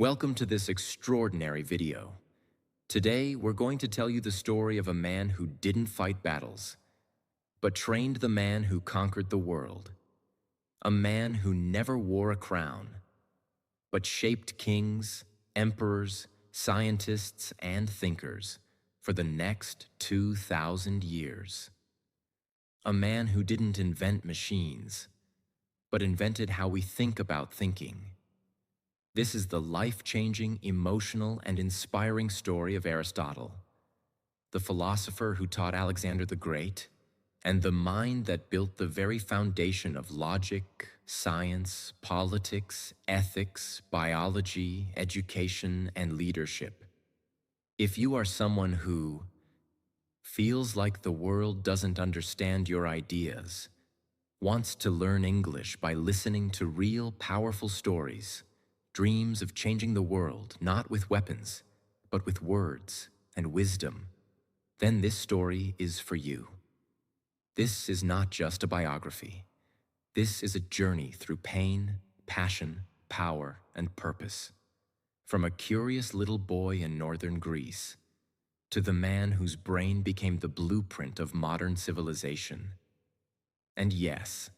Welcome to this extraordinary video. Today, we're going to tell you the story of a man who didn't fight battles, but trained the man who conquered the world. A man who never wore a crown, but shaped kings, emperors, scientists, and thinkers for the next 2,000 years. A man who didn't invent machines, but invented how we think about thinking. This is the life-changing, emotional, and inspiring story of Aristotle, the philosopher who taught Alexander the Great, and the mind that built the very foundation of logic, science, politics, ethics, biology, education, and leadership. If you are someone who feels like the world doesn't understand your ideas, wants to learn English by listening to real, powerful stories, dreams of changing the world, not with weapons, but with words and wisdom, then this story is for you. This is not just a biography. This is a journey through pain, passion, power, and purpose. From a curious little boy in northern Greece to the man whose brain became the blueprint of modern civilization. And yes,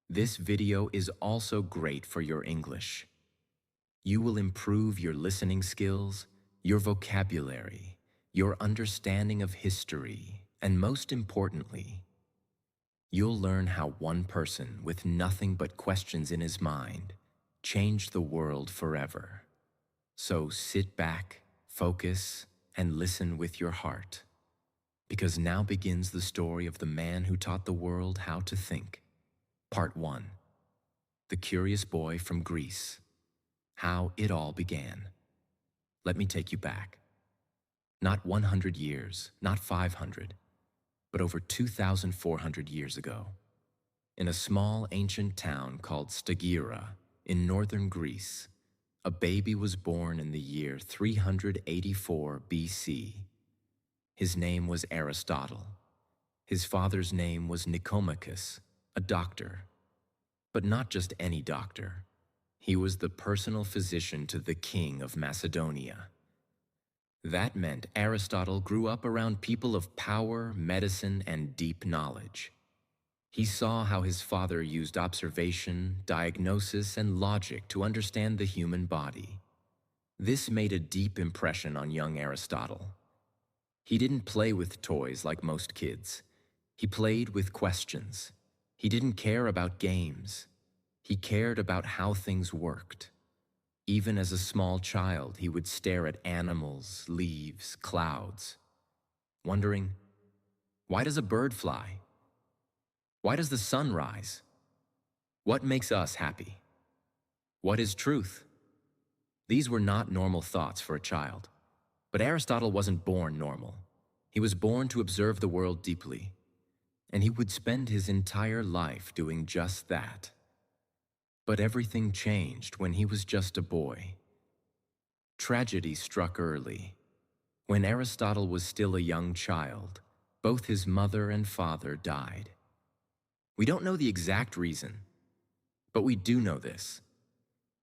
this video is also great for your English. You will improve your listening skills, your vocabulary, your understanding of history, and most importantly, you'll learn how one person with nothing but questions in his mind changed the world forever. So sit back, focus, and listen with your heart, because now begins the story of the man who taught the world how to think. Part 1. The Curious Boy from Greece. How it all began. Let me take you back. Not 100 years, not 500, but over 2,400 years ago. In a small ancient town called Stagira in northern Greece, a baby was born in the year 384 BC. His name was Aristotle. His father's name was Nicomachus, a doctor. But not just any doctor. He was the personal physician to the king of Macedonia. That meant Aristotle grew up around people of power, medicine, and deep knowledge. He saw how his father used observation, diagnosis, and logic to understand the human body. This made a deep impression on young Aristotle. He didn't play with toys like most kids. He played with questions. He didn't care about games. He cared about how things worked. Even as a small child, he would stare at animals, leaves, clouds, wondering, why does a bird fly? Why does the sun rise? What makes us happy? What is truth? These were not normal thoughts for a child. But Aristotle wasn't born normal. He was born to observe the world deeply, and he would spend his entire life doing just that. But everything changed when he was just a boy. Tragedy struck early. When Aristotle was still a young child, both his mother and father died. We don't know the exact reason, but we do know this.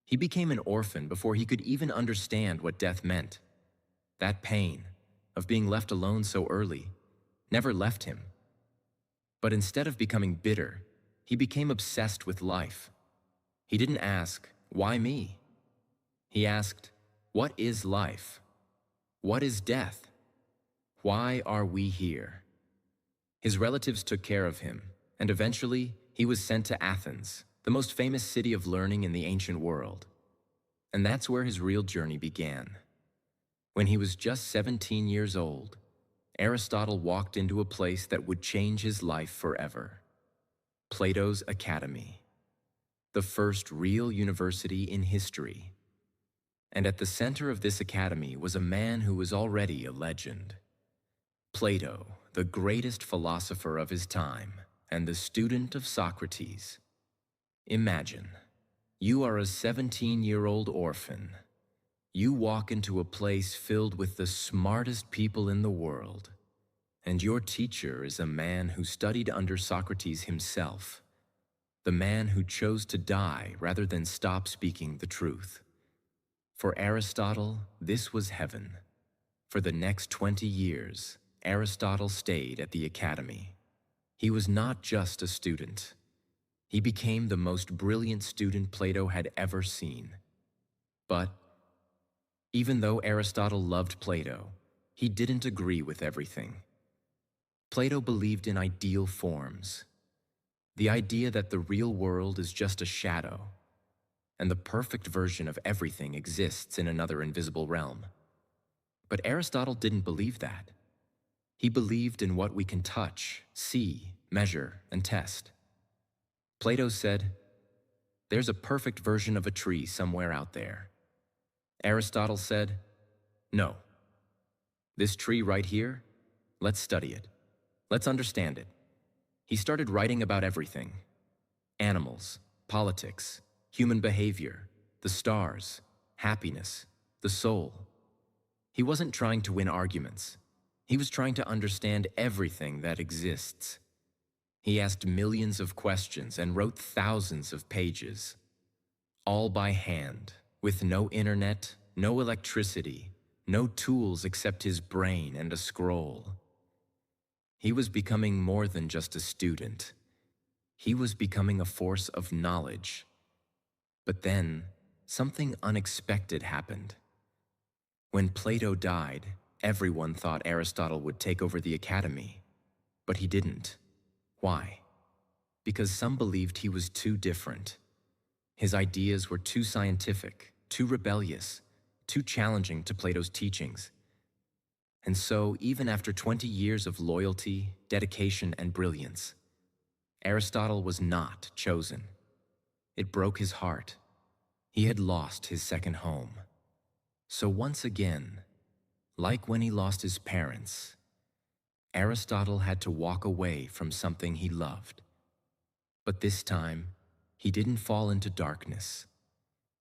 He became an orphan before he could even understand what death meant. That pain of being left alone so early never left him. But instead of becoming bitter, he became obsessed with life. He didn't ask, why me? He asked, what is life? What is death? Why are we here? His relatives took care of him, and eventually he was sent to Athens, the most famous city of learning in the ancient world. And that's where his real journey began. When he was just 17 years old, Aristotle walked into a place that would change his life forever. Plato's Academy. The first real university in history. And at the center of this academy was a man who was already a legend. Plato, the greatest philosopher of his time, and the student of Socrates. Imagine, you are a 17-year-old orphan. You walk into a place filled with the smartest people in the world, and your teacher is a man who studied under Socrates himself. The man who chose to die rather than stop speaking the truth. For Aristotle, this was heaven. For the next 20 years, Aristotle stayed at the academy. He was not just a student. He became the most brilliant student Plato had ever seen. But even though Aristotle loved Plato, he didn't agree with everything. Plato believed in ideal forms, the idea that the real world is just a shadow, and the perfect version of everything exists in another invisible realm. But Aristotle didn't believe that. He believed in what we can touch, see, measure, and test. Plato said, "There's a perfect version of a tree somewhere out there." Aristotle said, "No. This tree right here, let's study it. Let's understand it." He started writing about everything: animals, politics, human behavior, the stars, happiness, the soul. He wasn't trying to win arguments. He was trying to understand everything that exists. He asked millions of questions and wrote thousands of pages, all by hand, with no internet, no electricity, no tools except his brain and a scroll. He was becoming more than just a student. He was becoming a force of knowledge. But then, something unexpected happened. When Plato died, everyone thought Aristotle would take over the academy. But he didn't. Why? Because some believed he was too different. His ideas were too scientific, too rebellious, too challenging to Plato's teachings. And so, even after 20 years of loyalty, dedication, and brilliance, Aristotle was not chosen. It broke his heart. He had lost his second home. So once again, like when he lost his parents, Aristotle had to walk away from something he loved. But this time, he didn't fall into darkness.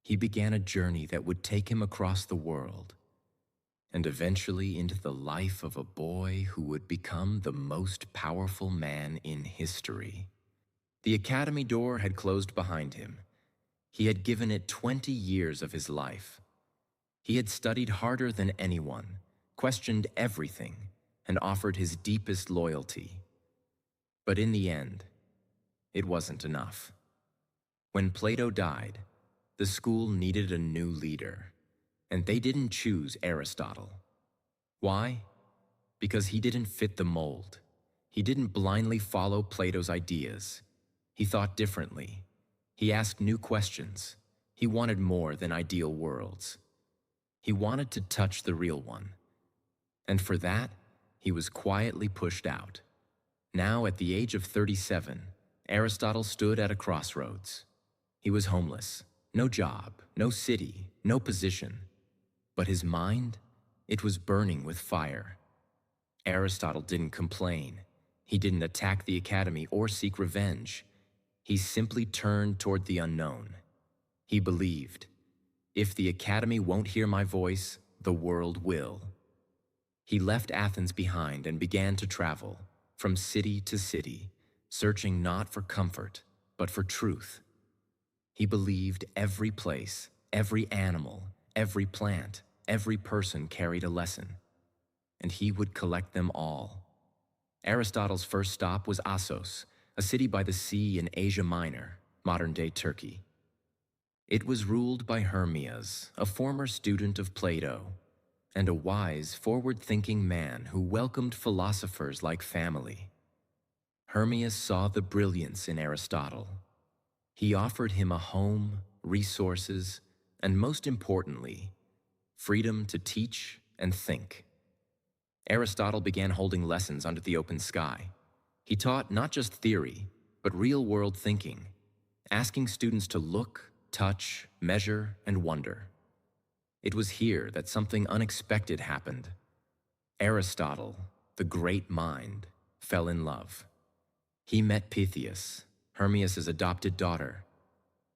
He began a journey that would take him across the world, and eventually into the life of a boy who would become the most powerful man in history. The academy door had closed behind him. He had given it 20 years of his life. He had studied harder than anyone, questioned everything, and offered his deepest loyalty. But in the end, it wasn't enough. When Plato died, the school needed a new leader, and they didn't choose Aristotle. Why? Because he didn't fit the mold. He didn't blindly follow Plato's ideas. He thought differently. He asked new questions. He wanted more than ideal worlds. He wanted to touch the real one. And for that, he was quietly pushed out. Now, at the age of 37, Aristotle stood at a crossroads. He was homeless, no job, no city, no position. But his mind, it was burning with fire. Aristotle didn't complain. He didn't attack the academy or seek revenge. He simply turned toward the unknown. He believed, if the academy won't hear my voice, the world will. He left Athens behind and began to travel, from city to city, searching not for comfort, but for truth. He believed every place, every animal, every plant, every person carried a lesson, and he would collect them all. Aristotle's first stop was Assos, a city by the sea in Asia Minor, modern-day Turkey. It was ruled by Hermias, a former student of Plato, and a wise, forward-thinking man who welcomed philosophers like family. Hermias saw the brilliance in Aristotle. He offered him a home, resources, and most importantly, freedom to teach and think. Aristotle began holding lessons under the open sky. He taught not just theory, but real-world thinking, asking students to look, touch, measure, and wonder. It was here that something unexpected happened. Aristotle, the great mind, fell in love. He met Pythias, Hermias' adopted daughter.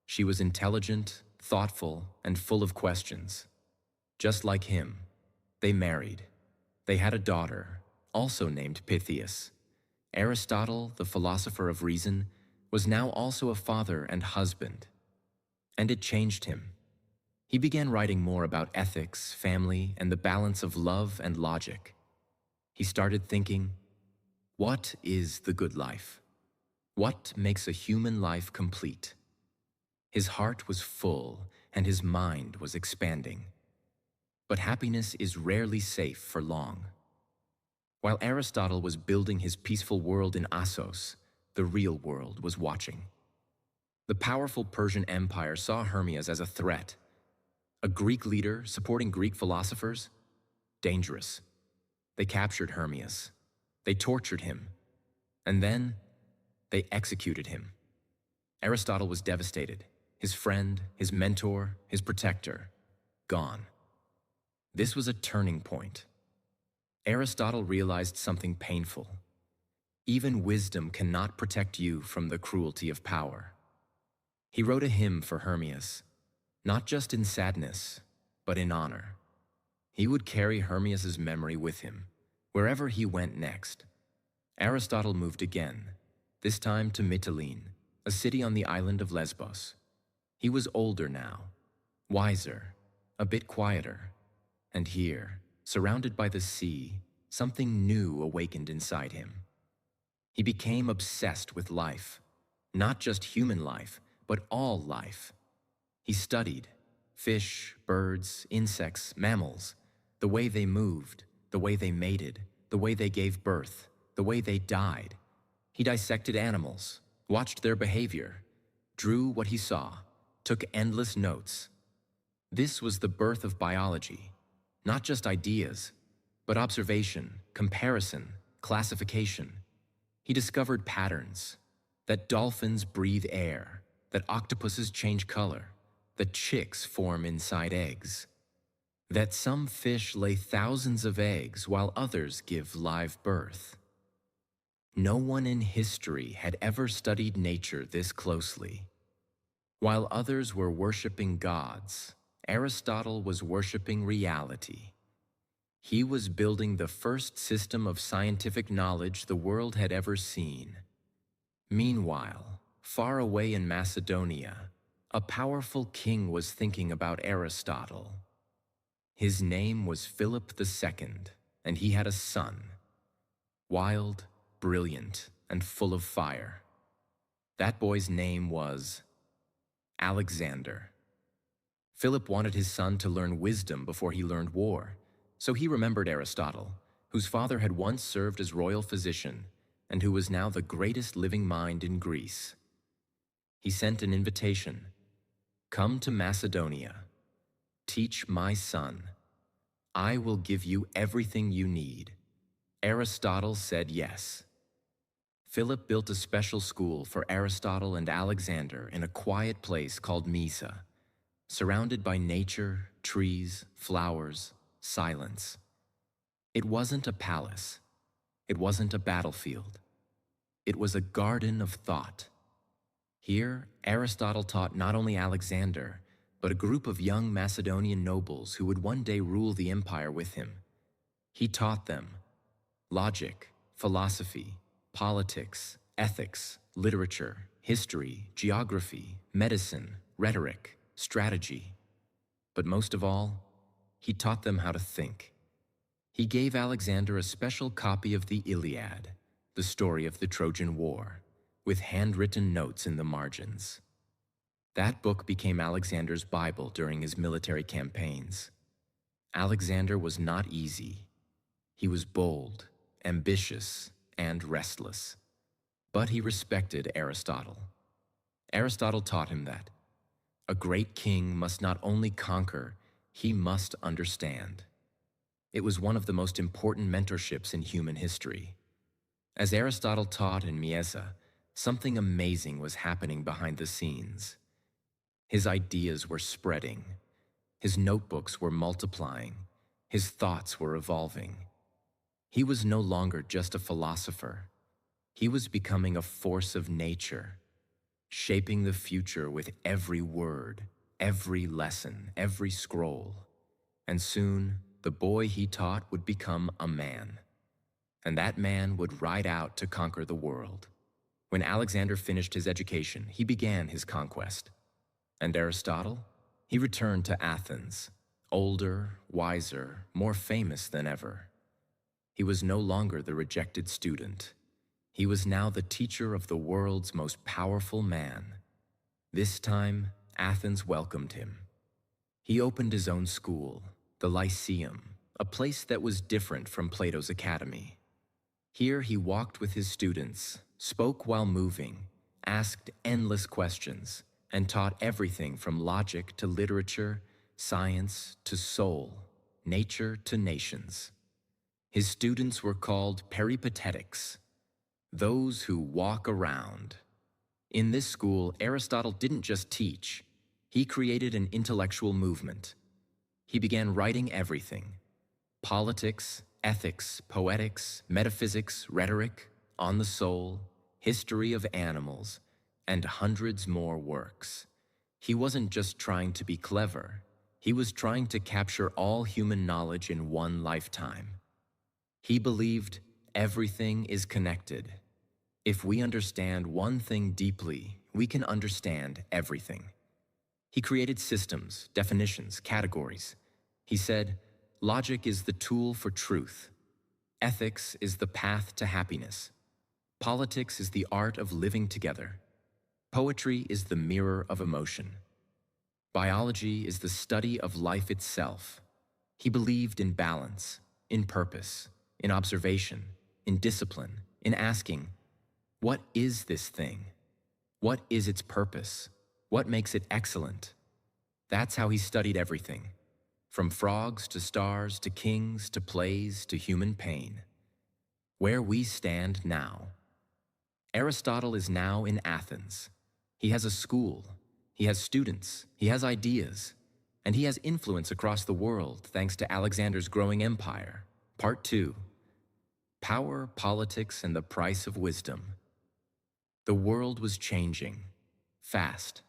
She was intelligent, thoughtful, and full of questions. Just like him, they married. They had a daughter, also named Pythias. Aristotle, the philosopher of reason, was now also a father and husband. And it changed him. He began writing more about ethics, family, and the balance of love and logic. He started thinking, what is the good life? What makes a human life complete? His heart was full and his mind was expanding. But happiness is rarely safe for long. While Aristotle was building his peaceful world in Assos, the real world was watching. The powerful Persian Empire saw Hermias as a threat. A Greek leader supporting Greek philosophers? Dangerous. They captured Hermias. They tortured him. And then they executed him. Aristotle was devastated. His friend, his mentor, his protector, gone. This was a turning point. Aristotle realized something painful. Even wisdom cannot protect you from the cruelty of power. He wrote a hymn for Hermias, not just in sadness, but in honor. He would carry Hermias's memory with him, wherever he went next. Aristotle moved again, this time to Mytilene, a city on the island of Lesbos. He was older now, wiser, a bit quieter, and here, surrounded by the sea, something new awakened inside him. He became obsessed with life, not just human life, but all life. He studied fish, birds, insects, mammals, the way they moved, the way they mated, the way they gave birth, the way they died. He dissected animals, watched their behavior, drew what he saw, took endless notes. This was the birth of biology, not just ideas, but observation, comparison, classification. He discovered patterns, that dolphins breathe air, that octopuses change color, that chicks form inside eggs, that some fish lay thousands of eggs while others give live birth. No one in history had ever studied nature this closely. While others were worshiping gods, Aristotle was worshiping reality. He was building the first system of scientific knowledge the world had ever seen. Meanwhile, far away in Macedonia, a powerful king was thinking about Aristotle. His name was Philip II, and he had a son. Wild, brilliant, and full of fire. That boy's name was Alexander. Philip wanted his son to learn wisdom before he learned war, so he remembered Aristotle, whose father had once served as royal physician and who was now the greatest living mind in Greece. He sent an invitation. Come to Macedonia. Teach my son. I will give you everything you need. Aristotle said yes. Philip built a special school for Aristotle and Alexander in a quiet place called Mysa, surrounded by nature, trees, flowers, silence. It wasn't a palace. It wasn't a battlefield. It was a garden of thought. Here, Aristotle taught not only Alexander, but a group of young Macedonian nobles who would one day rule the empire with him. He taught them logic, philosophy, politics, ethics, literature, history, geography, medicine, rhetoric, strategy. But most of all, he taught them how to think. He gave Alexander a special copy of the Iliad, the story of the Trojan War, with handwritten notes in the margins. That book became Alexander's Bible during his military campaigns. Alexander was not easy. He was bold, ambitious, and restless. But he respected Aristotle. Aristotle taught him that a great king must not only conquer, he must understand. It was one of the most important mentorships in human history. As Aristotle taught in Mysa, something amazing was happening behind the scenes. His ideas were spreading. His notebooks were multiplying. His thoughts were evolving. He was no longer just a philosopher. He was becoming a force of nature, shaping the future with every word, every lesson, every scroll. And soon, the boy he taught would become a man. And that man would ride out to conquer the world. When Alexander finished his education, he began his conquest. And Aristotle? He returned to Athens, older, wiser, more famous than ever. He was no longer the rejected student. He was now the teacher of the world's most powerful man. This time, Athens welcomed him. He opened his own school, the Lyceum, a place that was different from Plato's academy. Here he walked with his students, spoke while moving, asked endless questions, and taught everything from logic to literature, science to soul, nature to nations. His students were called peripatetics, those who walk around. In this school, Aristotle didn't just teach. He created an intellectual movement. He began writing everything: politics, ethics, poetics, metaphysics, rhetoric, on the soul, history of animals, and hundreds more works. He wasn't just trying to be clever. He was trying to capture all human knowledge in one lifetime. He believed everything is connected. If we understand one thing deeply, we can understand everything. He created systems, definitions, categories. He said, logic is the tool for truth. Ethics is the path to happiness. Politics is the art of living together. Poetry is the mirror of emotion. Biology is the study of life itself. He believed in balance, in purpose, in observation, in discipline, in asking, what is this thing? What is its purpose? What makes it excellent? That's how he studied everything, from frogs to stars to kings to plays to human pain. Where we stand now. Aristotle is now in Athens. He has a school, he has students, he has ideas, and he has influence across the world thanks to Alexander's growing empire. Part 2. Power, Politics, and the Price of Wisdom. The world was changing, fast.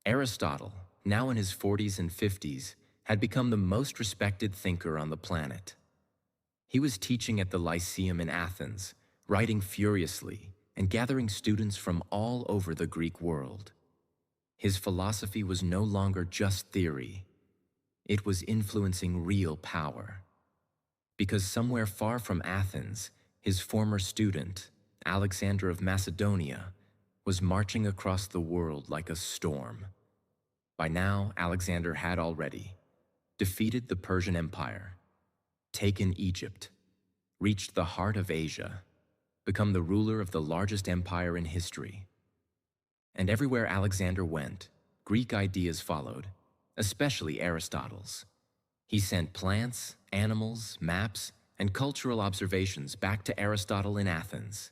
Aristotle, now in his 40s and 50s, had become the most respected thinker on the planet. He was teaching at the Lyceum in Athens, writing furiously, and gathering students from all over the Greek world. His philosophy was no longer just theory. It was influencing real power. Because somewhere far from Athens, his former student, Alexander of Macedonia, was marching across the world like a storm. By now, Alexander had already defeated the Persian Empire, taken Egypt, reached the heart of Asia, become the ruler of the largest empire in history. And everywhere Alexander went, Greek ideas followed, especially Aristotle's. He sent plants, animals, maps, and cultural observations back to Aristotle in Athens.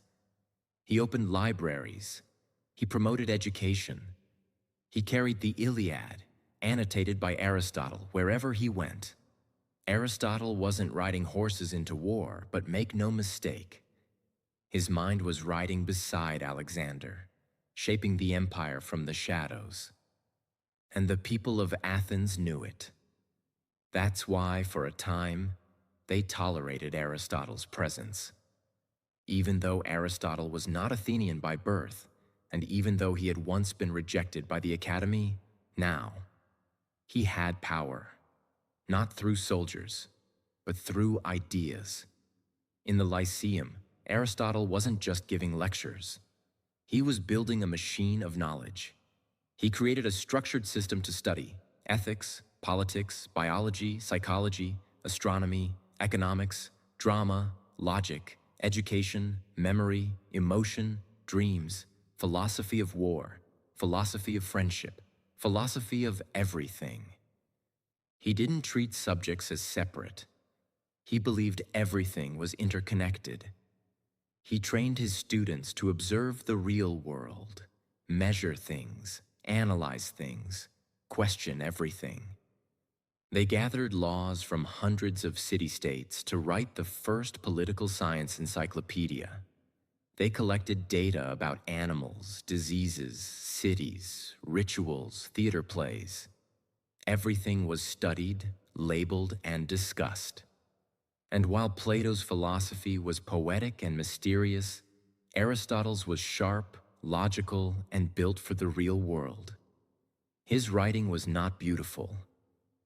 He opened libraries. He promoted education. He carried the Iliad, annotated by Aristotle, wherever he went. Aristotle wasn't riding horses into war, but make no mistake, his mind was riding beside Alexander, shaping the empire from the shadows. And the people of Athens knew it. That's why, for a time, they tolerated Aristotle's presence. Even though Aristotle was not Athenian by birth, and even though he had once been rejected by the academy, now, he had power, not through soldiers, but through ideas. In the Lyceum, Aristotle wasn't just giving lectures. He was building a machine of knowledge. He created a structured system to study ethics, politics, biology, psychology, astronomy, economics, drama, logic, education, memory, emotion, dreams, philosophy of war, philosophy of friendship, philosophy of everything. He didn't treat subjects as separate. He believed everything was interconnected. He trained his students to observe the real world, measure things, analyze things, question everything. They gathered laws from hundreds of city-states to write the first political science encyclopedia. They collected data about animals, diseases, cities, rituals, theater plays. Everything was studied, labeled, and discussed. And while Plato's philosophy was poetic and mysterious, Aristotle's was sharp, logical, and built for the real world. His writing was not beautiful.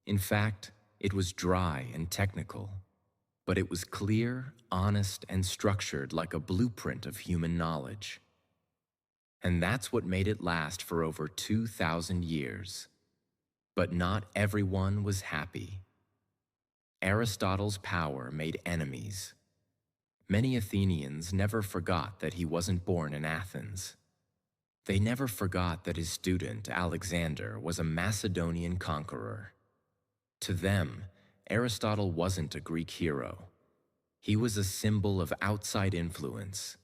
In fact, it was dry and technical, but it was clear, honest, and structured like a blueprint of human knowledge. And that's what made it last for over 2,000 years. But not everyone was happy. Aristotle's power made enemies. Many Athenians never forgot that he wasn't born in Athens. They never forgot that his student, Alexander, was a Macedonian conqueror. To them, Aristotle wasn't a Greek hero. He was a symbol of outside influence.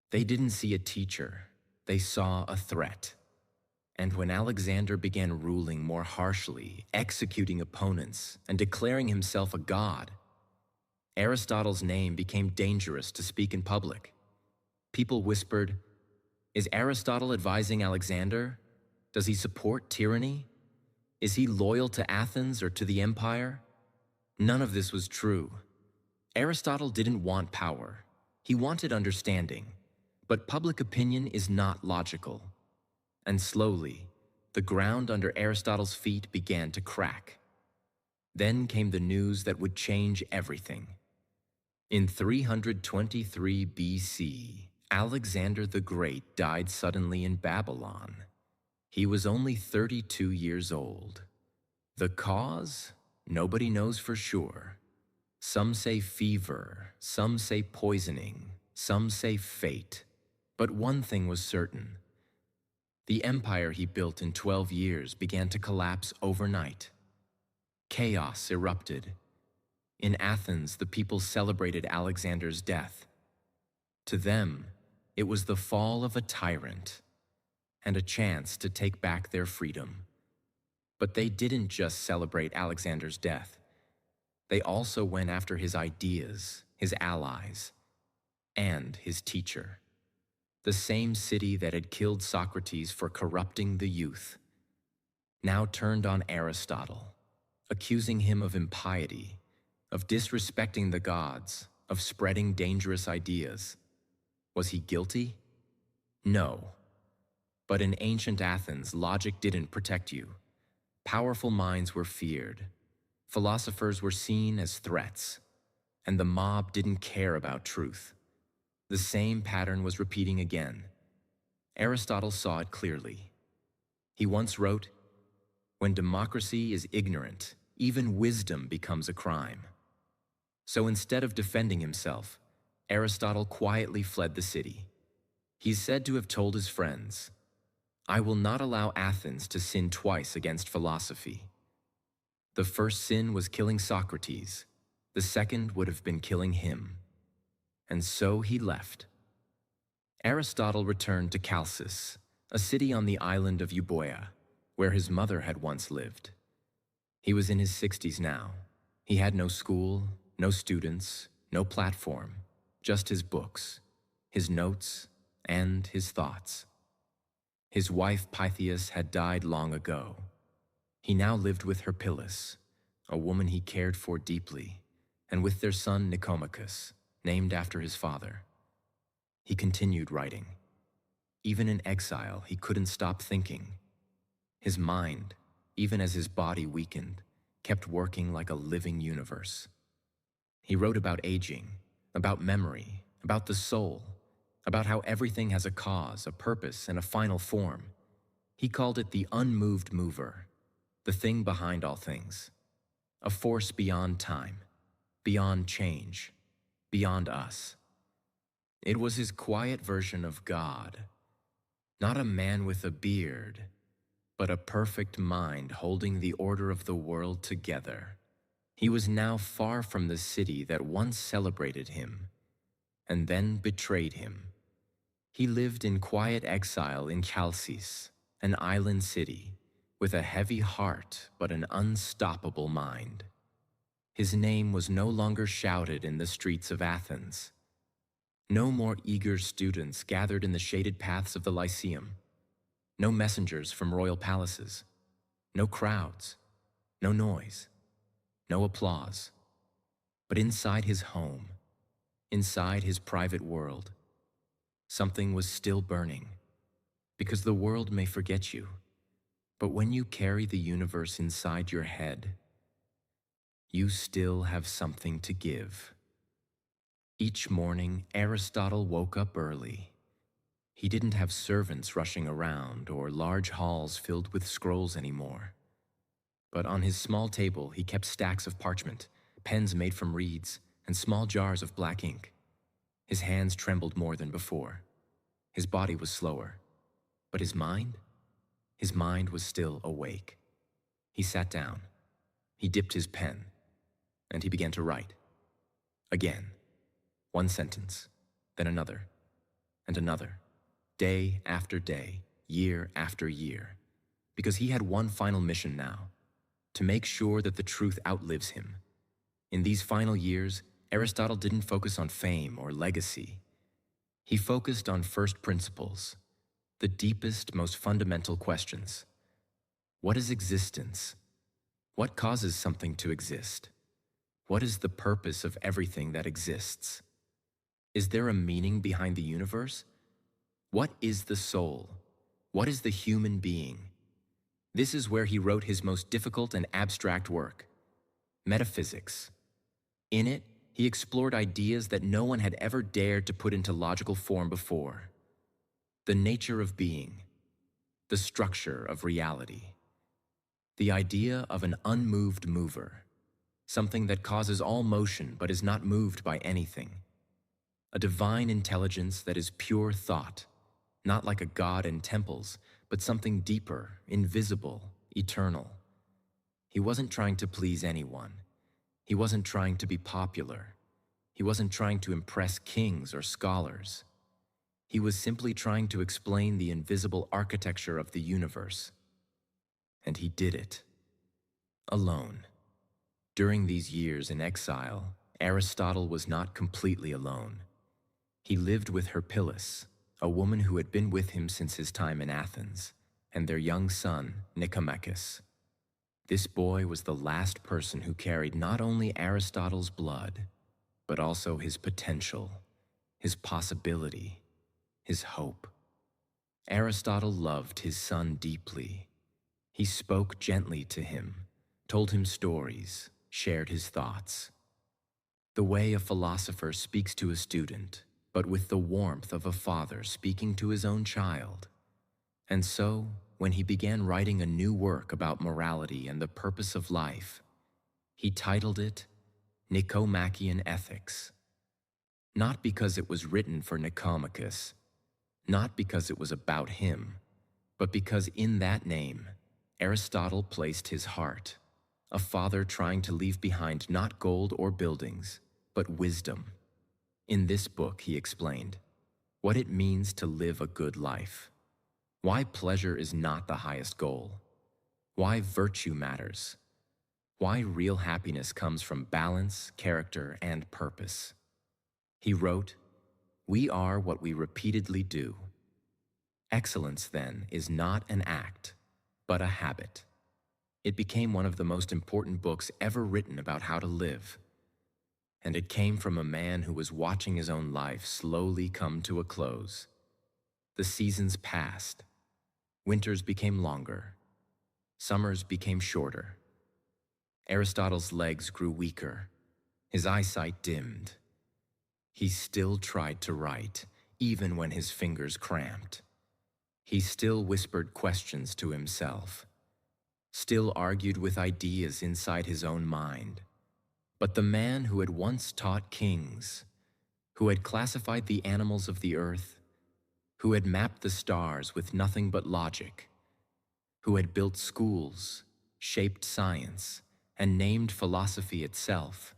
They didn't see a teacher, they saw a threat. And when Alexander began ruling more harshly, executing opponents, and declaring himself a god, Aristotle's name became dangerous to speak in public. People whispered, "Is Aristotle advising Alexander? Does he support tyranny? Is he loyal to Athens or to the empire?" None of this was true. Aristotle didn't want power. He wanted understanding. But public opinion is not logical. And slowly, the ground under Aristotle's feet began to crack. Then came the news that would change everything. In 323 BC, Alexander the Great died suddenly in Babylon. He was only 32 years old. The cause? Nobody knows for sure. Some say fever, some say poisoning, some say fate. But one thing was certain. The empire he built in 12 years began to collapse overnight. Chaos erupted. In Athens, the people celebrated Alexander's death. To them, it was the fall of a tyrant and a chance to take back their freedom. But they didn't just celebrate Alexander's death. They also went after his ideas, his allies, and his teacher. The same city that had killed Socrates for corrupting the youth now turned on Aristotle, accusing him of impiety, of disrespecting the gods, of spreading dangerous ideas. Was he guilty? No. But in ancient Athens, logic didn't protect you. Powerful minds were feared. Philosophers were seen as threats, and the mob didn't care about truth. The same pattern was repeating again. Aristotle saw it clearly. He once wrote, "When democracy is ignorant, even wisdom becomes a crime." So instead of defending himself, Aristotle quietly fled the city. He's said to have told his friends, "I will not allow Athens to sin twice against philosophy." The first sin was killing Socrates. The second would have been killing him. And so he left. Aristotle returned to Chalcis, a city on the island of Euboea, where his mother had once lived. He was in his 60s now. He had no school, no students, no platform, just his books, his notes, and his thoughts. His wife Pythias had died long ago. He now lived with Herpyllis, a woman he cared for deeply, and with their son Nicomachus, named after his father. He continued writing. Even in exile, he couldn't stop thinking. His mind, even as his body weakened, kept working like a living universe. He wrote about aging, about memory, about the soul, about how everything has a cause, a purpose, and a final form. He called it the unmoved mover, the thing behind all things, a force beyond time, beyond change, beyond us. It was his quiet version of God, not a man with a beard, but a perfect mind holding the order of the world together. He was now far from the city that once celebrated him and then betrayed him. He lived in quiet exile in Chalcis, an island city, with a heavy heart but an unstoppable mind. His name was no longer shouted in the streets of Athens. No more eager students gathered in the shaded paths of the Lyceum. No messengers from royal palaces. No crowds. No noise. No applause. But inside his home, inside his private world, something was still burning. Because the world may forget you, But when you carry the universe inside your head, you still have something to give. Each morning, Aristotle woke up early. He didn't have servants rushing around or large halls filled with scrolls anymore. But on his small table, he kept stacks of parchment, pens made from reeds, and small jars of black ink. His hands trembled more than before. His body was slower. But his mind? His mind was still awake. He sat down. He dipped his pen. And he began to write. Again. One sentence, then another, and another. Day after day, year after year. Because he had one final mission now. To make sure that the truth outlives him. In these final years, Aristotle didn't focus on fame or legacy. He focused on first principles, the deepest, most fundamental questions. What is existence? What causes something to exist? What is the purpose of everything that exists? Is there a meaning behind the universe? What is the soul? What is the human being? This is where he wrote his most difficult and abstract work, Metaphysics. In it, he explored ideas that no one had ever dared to put into logical form before. The nature of being, the structure of reality, the idea of an unmoved mover, something that causes all motion but is not moved by anything. A divine intelligence that is pure thought, not like a god in temples, but something deeper, invisible, eternal. He wasn't trying to please anyone. He wasn't trying to be popular. He wasn't trying to impress kings or scholars. He was simply trying to explain the invisible architecture of the universe. And he did it. Alone. During these years in exile, Aristotle was not completely alone. He lived with Herpyllis, a woman who had been with him since his time in Athens, and their young son, Nicomachus. This boy was the last person who carried not only Aristotle's blood, but also his potential, his possibility, his hope. Aristotle loved his son deeply. He spoke gently to him, told him stories, shared his thoughts. The way a philosopher speaks to a student, but with the warmth of a father speaking to his own child. And so, when he began writing a new work about morality and the purpose of life, he titled it Nicomachean Ethics. Not because it was written for Nicomachus, not because it was about him, but because in that name, Aristotle placed his heart, a father trying to leave behind not gold or buildings, but wisdom. In this book, he explained what it means to live a good life, why pleasure is not the highest goal, why virtue matters, why real happiness comes from balance, character, and purpose. He wrote, "We are what we repeatedly do. Excellence, then, is not an act, but a habit." It became one of the most important books ever written about how to live. And it came from a man who was watching his own life slowly come to a close. The seasons passed. Winters became longer. Summers became shorter. Aristotle's legs grew weaker. His eyesight dimmed. He still tried to write, even when his fingers cramped. He still whispered questions to himself, still argued with ideas inside his own mind. But the man who had once taught kings, who had classified the animals of the earth, who had mapped the stars with nothing but logic, who had built schools, shaped science, and named philosophy itself,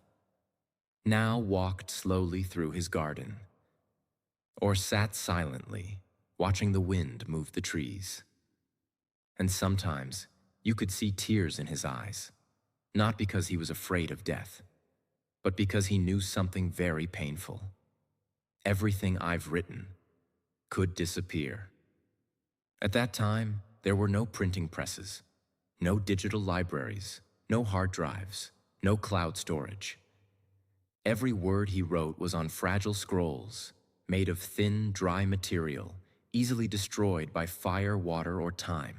now walked slowly through his garden, or sat silently, watching the wind move the trees. And sometimes you could see tears in his eyes, not because he was afraid of death, but because he knew something very painful. Everything I've written could disappear. At that time, there were no printing presses, no digital libraries, no hard drives, no cloud storage. Every word he wrote was on fragile scrolls, made of thin, dry material, easily destroyed by fire, water, or time.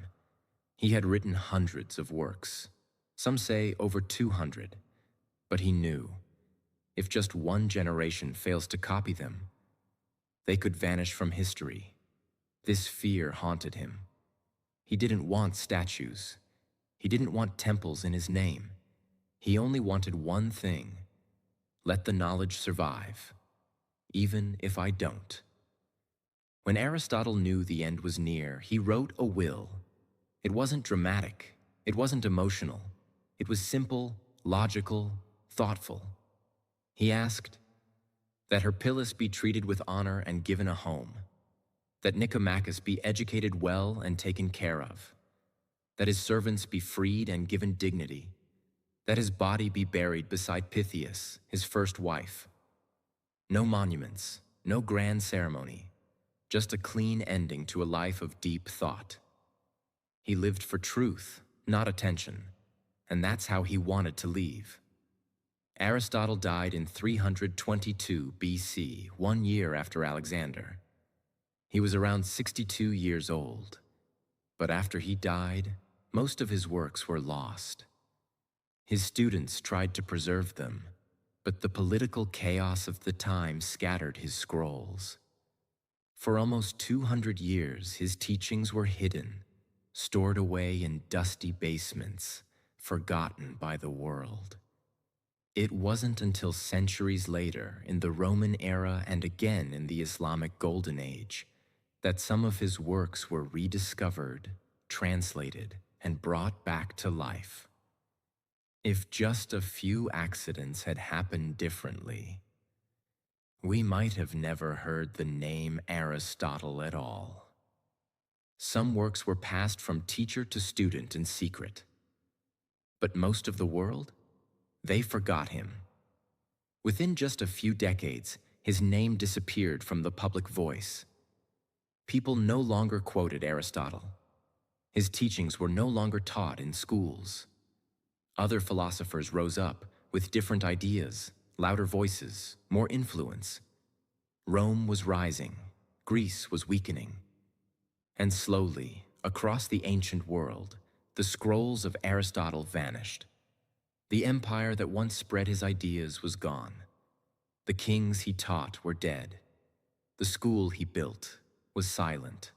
He had written hundreds of works, some say over 200, but he knew if just one generation fails to copy them, they could vanish from history. This fear haunted him. He didn't want statues. He didn't want temples in his name. He only wanted one thing: let the knowledge survive, even if I don't. When Aristotle knew the end was near, he wrote a will. It wasn't dramatic. It wasn't emotional. It was simple, logical, thoughtful. He asked that Herpyllis be treated with honor and given a home, that Nicomachus be educated well and taken care of, that his servants be freed and given dignity, that his body be buried beside Pythias, his first wife. No monuments, no grand ceremony, just a clean ending to a life of deep thought. He lived for truth, not attention, and that's how he wanted to leave. Aristotle died in 322 BC, 1 year after Alexander. He was around 62 years old, but after he died, most of his works were lost. His students tried to preserve them, but the political chaos of the time scattered his scrolls. For almost 200 years, his teachings were hidden, stored away in dusty basements, forgotten by the world. It wasn't until centuries later, in the Roman era and again in the Islamic Golden Age, that some of his works were rediscovered, translated, and brought back to life. If just a few accidents had happened differently, we might have never heard the name Aristotle at all. Some works were passed from teacher to student in secret, but most of the world, they forgot him. Within just a few decades, his name disappeared from the public voice. People no longer quoted Aristotle. His teachings were no longer taught in schools. Other philosophers rose up with different ideas, louder voices, more influence. Rome was rising, Greece was weakening. And slowly, across the ancient world, the scrolls of Aristotle vanished. The empire that once spread his ideas was gone. The kings he taught were dead. The school he built was silent.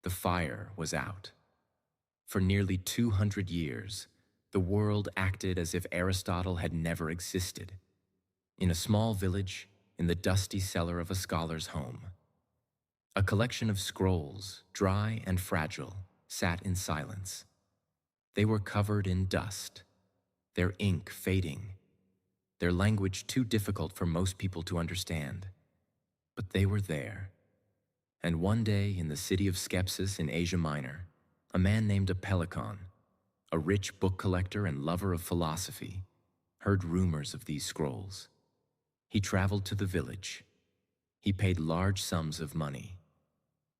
The fire was out. For nearly 200 years, the world acted as if Aristotle had never existed. In a small village, in the dusty cellar of a scholar's home, a collection of scrolls, dry and fragile, sat in silence. They were covered in dust, their ink fading, their language too difficult for most people to understand. But they were there. And one day in the city of Skepsis in Asia Minor, a man named Apellicon, a rich book collector and lover of philosophy, heard rumors of these scrolls. He traveled to the village. He paid large sums of money.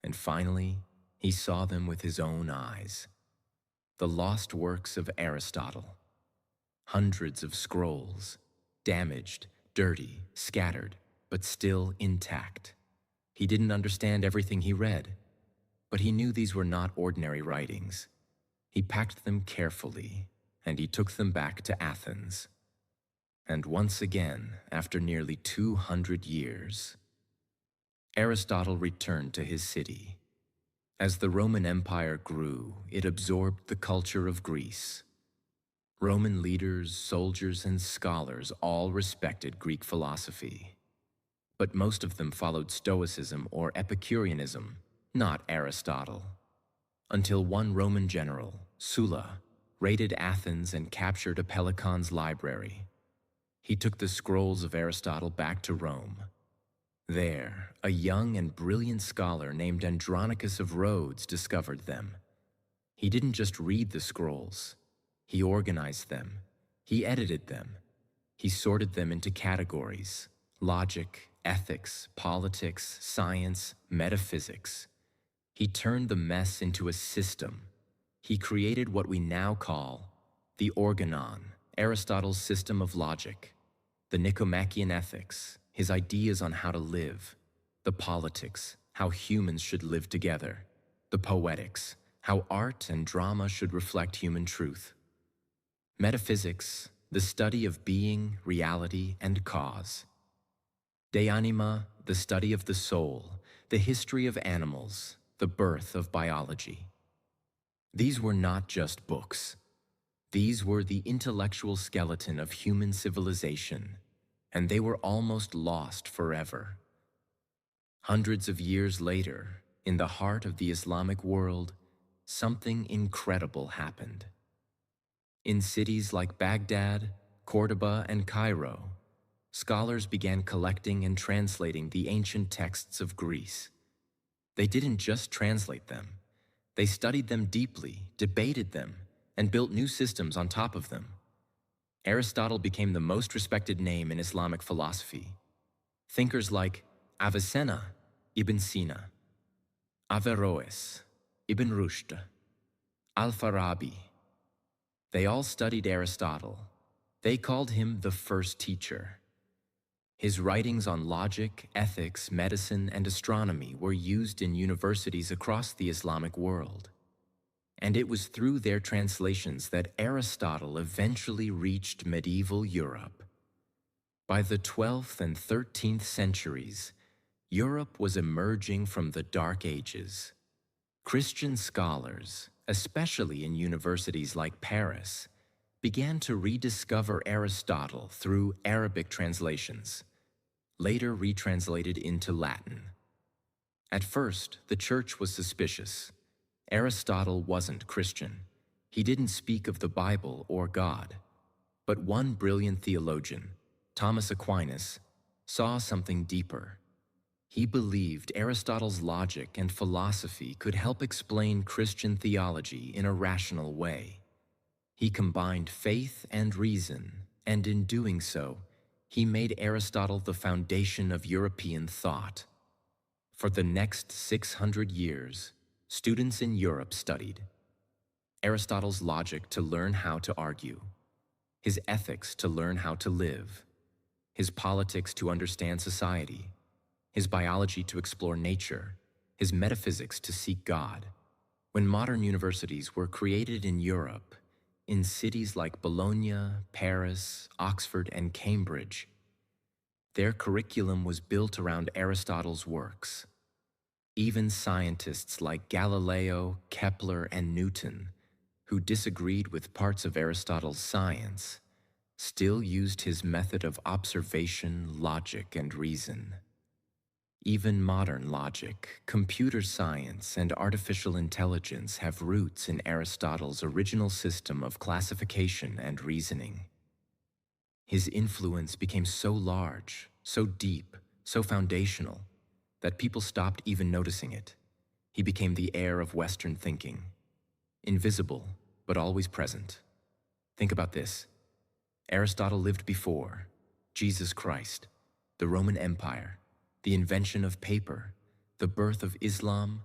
And finally, he saw them with his own eyes. The lost works of Aristotle. Hundreds of scrolls, damaged, dirty, scattered, but still intact. He didn't understand everything he read, but he knew these were not ordinary writings. He packed them carefully, and he took them back to Athens. And once again, after nearly 200 years, Aristotle returned to his city. As the Roman Empire grew, it absorbed the culture of Greece. Roman leaders, soldiers, and scholars all respected Greek philosophy. But most of them followed Stoicism or Epicureanism, not Aristotle. Until one Roman general, Sulla, raided Athens and captured Apellicon's library. He took the scrolls of Aristotle back to Rome. There, a young and brilliant scholar named Andronicus of Rhodes discovered them. He didn't just read the scrolls. He organized them. He edited them. He sorted them into categories: logic, ethics, politics, science, metaphysics. He turned the mess into a system. He created what we now call the Organon, Aristotle's system of logic, the Nicomachean ethics, his ideas on how to live, the politics, how humans should live together, the poetics, how art and drama should reflect human truth. Metaphysics, the study of being, reality, and cause. De anima, the study of the soul, the history of animals, the birth of biology. These were not just books. These were the intellectual skeleton of human civilization, and they were almost lost forever. Hundreds of years later, in the heart of the Islamic world, something incredible happened. In cities like Baghdad, Cordoba, and Cairo, scholars began collecting and translating the ancient texts of Greece. They didn't just translate them. They studied them deeply, debated them, and built new systems on top of them. Aristotle became the most respected name in Islamic philosophy. Thinkers like Avicenna, Ibn Sina, Averroes, Ibn Rushd, Al-Farabi, they all studied Aristotle. They called him the first teacher. His writings on logic, ethics, medicine, and astronomy were used in universities across the Islamic world. And it was through their translations that Aristotle eventually reached medieval Europe. By the 12th and 13th centuries, Europe was emerging from the Dark Ages. Christian scholars, especially in universities like Paris, began to rediscover Aristotle through Arabic translations, later retranslated into Latin. At first, the church was suspicious. Aristotle wasn't Christian. He didn't speak of the Bible or God. But one brilliant theologian, Thomas Aquinas, saw something deeper. He believed Aristotle's logic and philosophy could help explain Christian theology in a rational way. He combined faith and reason, and in doing so, he made Aristotle the foundation of European thought. For the next 600 years, students in Europe studied Aristotle's logic to learn how to argue, his ethics to learn how to live, his politics to understand society, his biology to explore nature, his metaphysics to seek God. When modern universities were created in Europe, in cities like Bologna, Paris, Oxford, and Cambridge, their curriculum was built around Aristotle's works. Even scientists like Galileo, Kepler, and Newton, who disagreed with parts of Aristotle's science, still used his method of observation, logic, and reason. Even modern logic, computer science, and artificial intelligence have roots in Aristotle's original system of classification and reasoning. His influence became so large, so deep, so foundational, that people stopped even noticing it. He became the heir of Western thinking, invisible, but always present. Think about this. Aristotle lived before Jesus Christ, the Roman Empire, the invention of paper, the birth of Islam,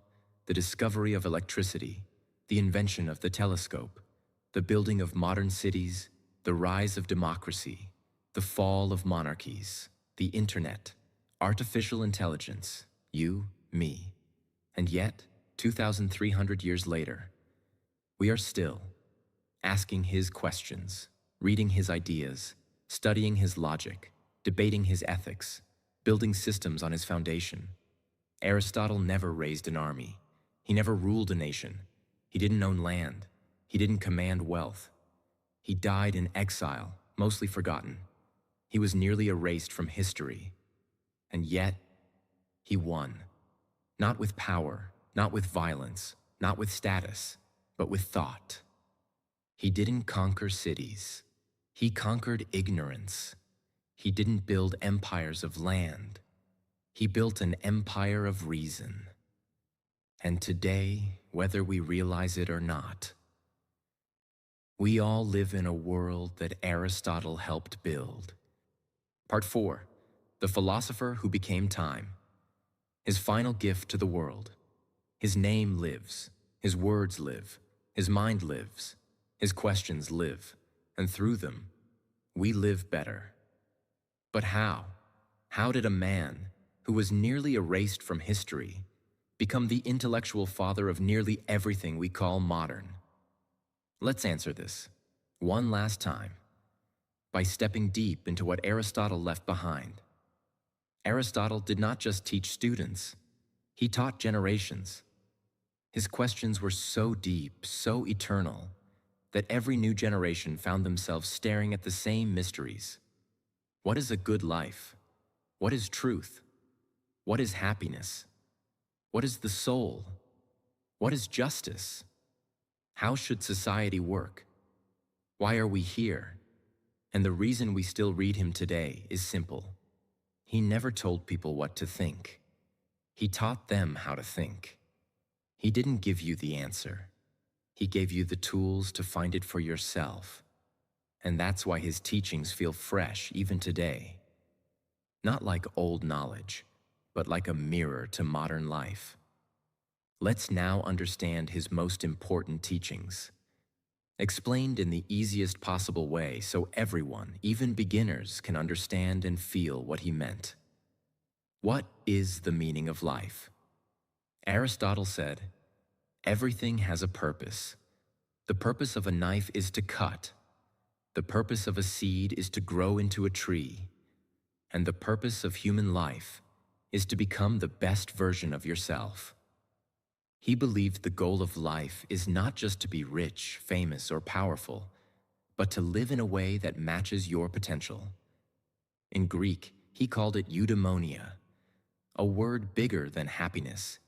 the discovery of electricity, the invention of the telescope, the building of modern cities, the rise of democracy, the fall of monarchies, the internet, artificial intelligence, you, me. And yet, 2,300 years later, we are still asking his questions, reading his ideas, studying his logic, debating his ethics, building systems on his foundation. Aristotle never raised an army. He never ruled a nation. He didn't own land. He didn't command wealth. He died in exile, mostly forgotten. He was nearly erased from history. And yet, he won. Not with power, not with violence, not with status, but with thought. He didn't conquer cities. He conquered ignorance. He didn't build empires of land. He built an empire of reason. And today, whether we realize it or not, we all live in a world that Aristotle helped build. Part 4. The Philosopher Who Became Time. His final gift to the world. His name lives. His words live. His mind lives. His questions live. And through them, we live better. But how? How did a man who was nearly erased from history become the intellectual father of nearly everything we call modern? Let's answer this one last time by stepping deep into what Aristotle left behind. Aristotle did not just teach students, he taught generations. His questions were so deep, so eternal, that every new generation found themselves staring at the same mysteries. What is a good life? What is truth? What is happiness? What is the soul? What is justice? How should society work? Why are we here? And the reason we still read him today is simple. He never told people what to think. He taught them how to think. He didn't give you the answer. He gave you the tools to find it for yourself. And that's why his teachings feel fresh even today. Not like old knowledge, but like a mirror to modern life. Let's now understand his most important teachings, explained in the easiest possible way so everyone, even beginners, can understand and feel what he meant. What is the meaning of life? Aristotle said, "Everything has a purpose. The purpose of a knife is to cut. The purpose of a seed is to grow into a tree. And the purpose of human life is to become the best version of yourself." He believed the goal of life is not just to be rich, famous, or powerful, but to live in a way that matches your potential. In Greek, he called it eudaimonia, a word bigger than happiness.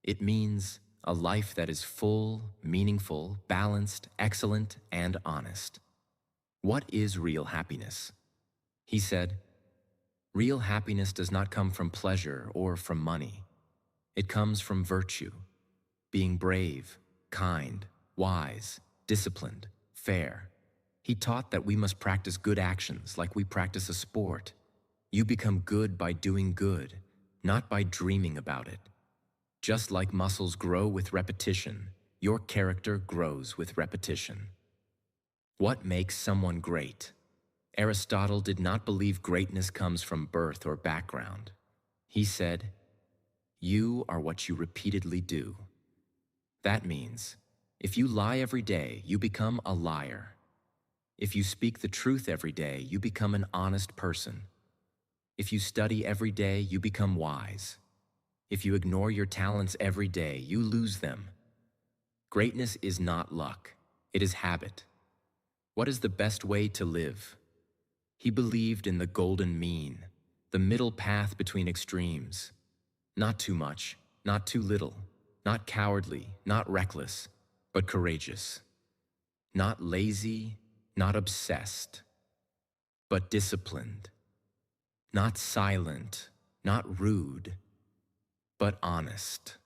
It means a life that is full, meaningful, balanced, excellent, and honest. What is real happiness? He said, "Real happiness does not come from pleasure or from money. It comes from virtue, being brave, kind, wise, disciplined, fair." He taught that we must practice good actions like we practice a sport. You become good by doing good, not by dreaming about it. Just like muscles grow with repetition, your character grows with repetition. What makes someone great? Aristotle did not believe greatness comes from birth or background. He said, "You are what you repeatedly do." That means, if you lie every day, you become a liar. If you speak the truth every day, you become an honest person. If you study every day, you become wise. If you ignore your talents every day, you lose them. Greatness is not luck, it is habit. What is the best way to live? He believed in the golden mean, the middle path between extremes. Not too much, not too little, not cowardly, not reckless, but courageous. Not lazy, not obsessed, but disciplined. Not silent, not rude, but honest.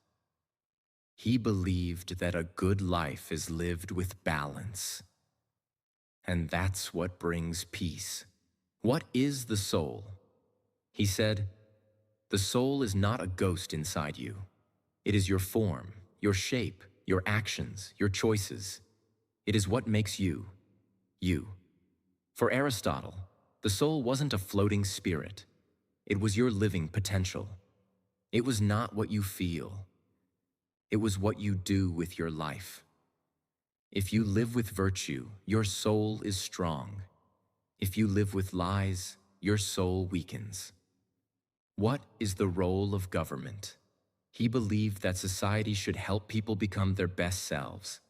He believed that a good life is lived with balance. And that's what brings peace. What is the soul? He said, "The soul is not a ghost inside you. It is your form, your shape, your actions, your choices. It is what makes you, you." For Aristotle, the soul wasn't a floating spirit. It was your living potential. It was not what you feel. It was what you do with your life. If you live with virtue, your soul is strong. If you live with lies, your soul weakens. What is the role of government? He believed that society should help people become their best selves.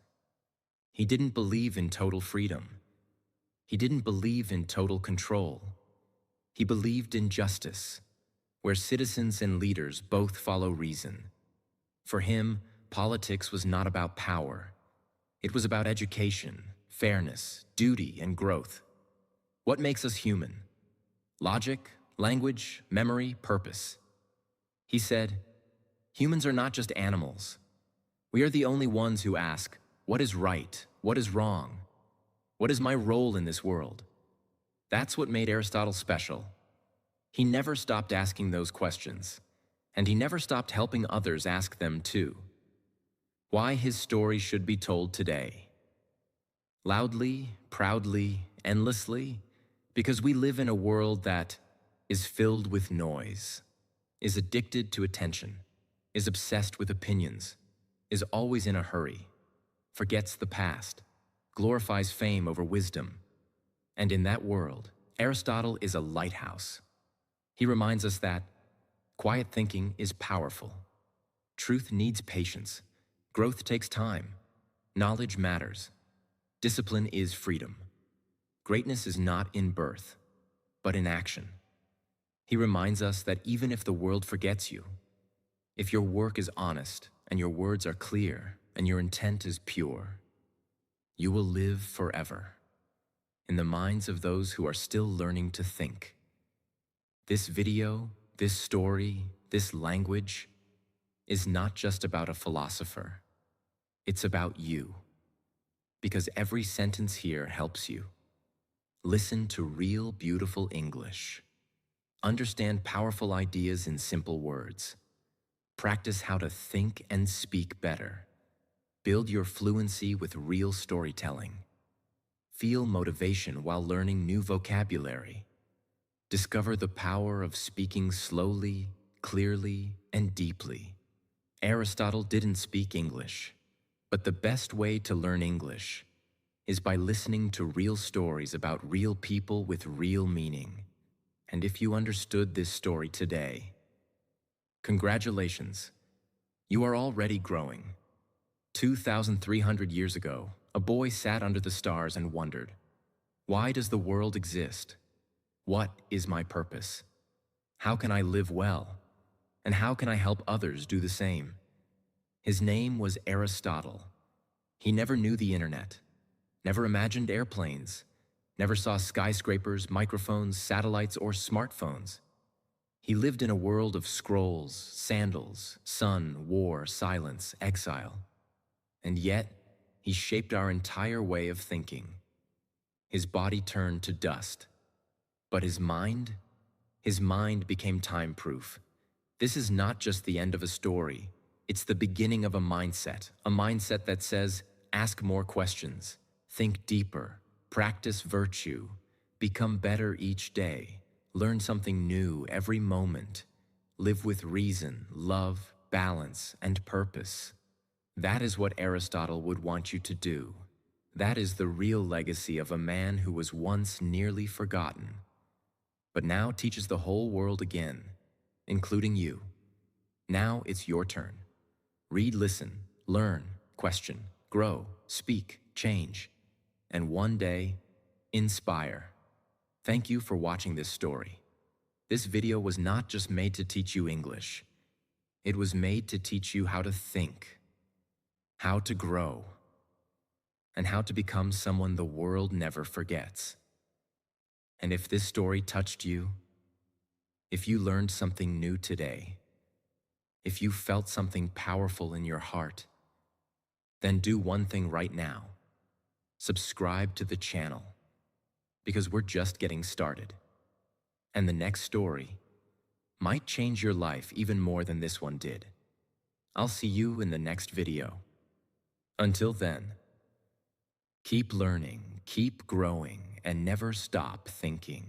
He didn't believe in total freedom. He didn't believe in total control. He believed in justice, where citizens and leaders both follow reason. For him, politics was not about power. It was about education, fairness, duty, and growth. What makes us human? Logic, language, memory, purpose. He said, "Humans are not just animals. We are the only ones who ask, what is right? What is wrong? What is my role in this world?" That's what made Aristotle special. He never stopped asking those questions, and he never stopped helping others ask them too. Why his story should be told today. Loudly, proudly, endlessly, because we live in a world that is filled with noise, is addicted to attention, is obsessed with opinions, is always in a hurry, forgets the past, glorifies fame over wisdom. And in that world, Aristotle is a lighthouse. He reminds us that quiet thinking is powerful. Truth needs patience. Growth takes time. Knowledge matters. Discipline is freedom. Greatness is not in birth, but in action. He reminds us that even if the world forgets you, if your work is honest and your words are clear and your intent is pure, you will live forever in the minds of those who are still learning to think. This video, this story, this language is not just about a philosopher. It's about you. Because every sentence here helps you. Listen to real, beautiful English. Understand powerful ideas in simple words. Practice how to think and speak better. Build your fluency with real storytelling. Feel motivation while learning new vocabulary. Discover the power of speaking slowly, clearly, and deeply. Aristotle didn't speak English, but the best way to learn English is by listening to real stories about real people with real meaning. And if you understood this story today, congratulations, you are already growing. 2,300 years ago, a boy sat under the stars and wondered, why does the world exist? What is my purpose? How can I live well? And how can I help others do the same? His name was Aristotle. He never knew the internet, never imagined airplanes, never saw skyscrapers, microphones, satellites, or smartphones. He lived in a world of scrolls, sandals, sun, war, silence, exile. And yet, he shaped our entire way of thinking. His body turned to dust. But his mind became time-proof. This is not just the end of a story. It's the beginning of a mindset that says, ask more questions, think deeper, practice virtue, become better each day, learn something new every moment, live with reason, love, balance, and purpose. That is what Aristotle would want you to do. That is the real legacy of a man who was once nearly forgotten, but now teaches the whole world again, including you. Now it's your turn. Read, listen, learn, question, grow, speak, change, and one day, inspire. Thank you for watching this story. This video was not just made to teach you English. It was made to teach you how to think, how to grow, and how to become someone the world never forgets. And if this story touched you, if you learned something new today, if you felt something powerful in your heart, then do one thing right now. Subscribe to the channel, because we're just getting started. And the next story might change your life even more than this one did. I'll see you in the next video. Until then, keep learning, keep growing, and never stop thinking.